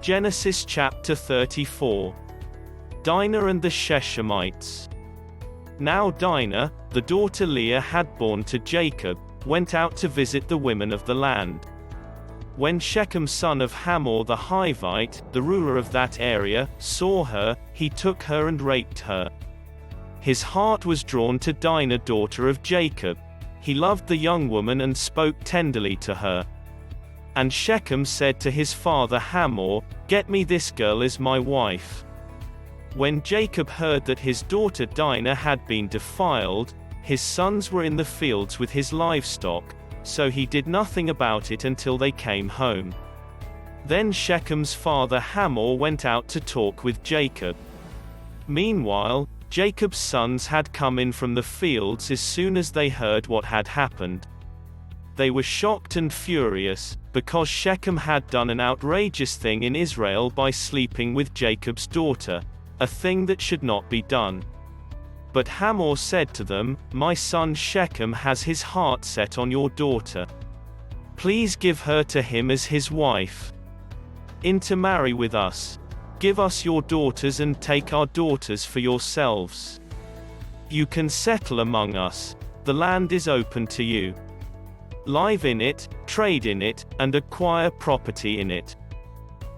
Genesis chapter 34. Dinah and the Shechemites. Now Dinah, the daughter Leah had borne to Jacob, went out to visit the women of the land. When Shechem son of Hamor the Hivite, the ruler of that area, saw her, he took her and raped her. His heart was drawn to Dinah daughter of Jacob. He loved the young woman and spoke tenderly to her. And Shechem said to his father Hamor, "Get me this girl as my wife." When Jacob heard that his daughter Dinah had been defiled, his sons were in the fields with his livestock, so he did nothing about it until they came home. Then Shechem's father Hamor went out to talk with Jacob. Meanwhile, Jacob's sons had come in from the fields as soon as they heard what had happened. They were shocked and furious, because Shechem had done an outrageous thing in Israel by sleeping with Jacob's daughter, a thing that should not be done. But Hamor said to them, "My son Shechem has his heart set on your daughter. Please give her to him as his wife. Intermarry with us. Give us your daughters and take our daughters for yourselves. You can settle among us. The land is open to you. Live in it, trade in it, and acquire property in it."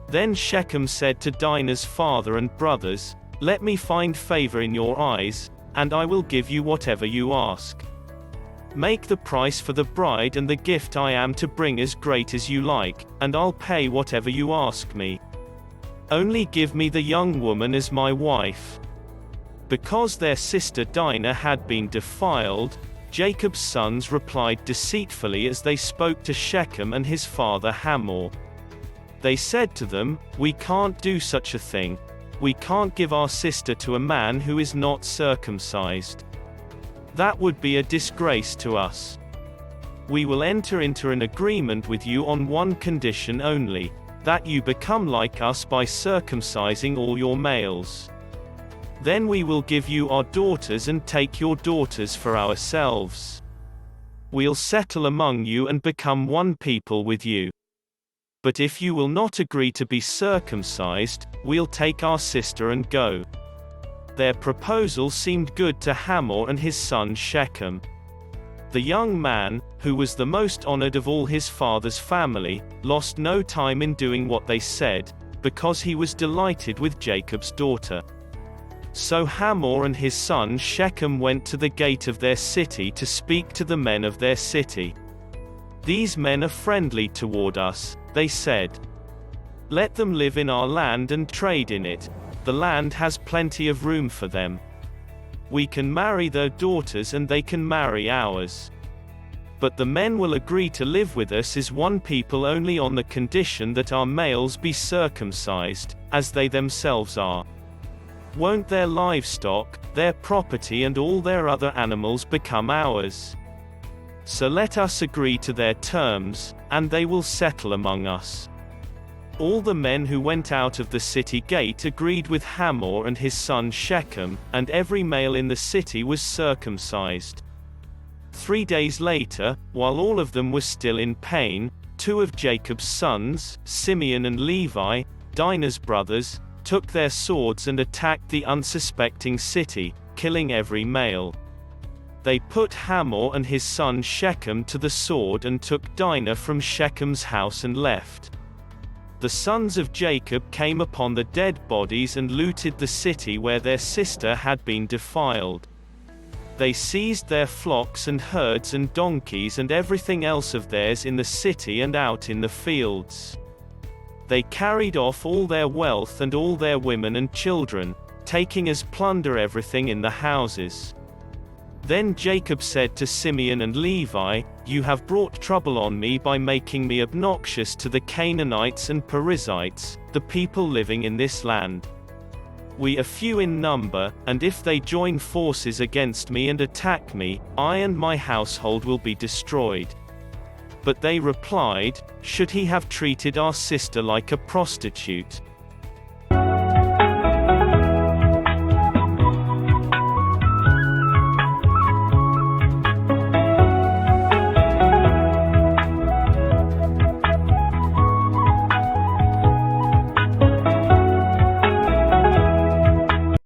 Then Shechem said to Dinah's father and brothers, "Let me find favor in your eyes, and I will give you whatever you ask. Make the price for the bride and the gift I am to bring as great as you like, and I'll pay whatever you ask me. Only give me the young woman as my wife." Because their sister Dinah had been defiled, Jacob's sons replied deceitfully as they spoke to Shechem and his father Hamor. They said to them, "We can't do such a thing. We can't give our sister to a man who is not circumcised. That would be a disgrace to us. We will enter into an agreement with you on one condition only, that you become like us by circumcising all your males. Then we will give you our daughters and take your daughters for ourselves. We'll settle among you and become one people with you. But if you will not agree to be circumcised, we'll take our sister and go." Their proposal seemed good to Hamor and his son Shechem. The young man, who was the most honored of all his father's family, lost no time in doing what they said, because he was delighted with Jacob's daughter. So Hamor and his son Shechem went to the gate of their city to speak to the men of their city. "These men are friendly toward us," they said. "Let them live in our land and trade in it. The land has plenty of room for them. We can marry their daughters and they can marry ours. But the men will agree to live with us as one people only on the condition that our males be circumcised, as they themselves are. Won't their livestock, their property and all their other animals become ours? So let us agree to their terms, and they will settle among us." All the men who went out of the city gate agreed with Hamor and his son Shechem, and every male in the city was circumcised. 3 days later, while all of them were still in pain, 2 of Jacob's sons, Simeon and Levi, Dinah's brothers, took their swords and attacked the unsuspecting city, killing every male. They put Hamor and his son Shechem to the sword and took Dinah from Shechem's house and left. The sons of Jacob came upon the dead bodies and looted the city where their sister had been defiled. They seized their flocks and herds and donkeys and everything else of theirs in the city and out in the fields. They carried off all their wealth and all their women and children, taking as plunder everything in the houses. Then Jacob said to Simeon and Levi, "You have brought trouble on me by making me obnoxious to the Canaanites and Perizzites, the people living in this land. We are few in number, and if they join forces against me and attack me, I and my household will be destroyed." But they replied, "Should he have treated our sister like a prostitute?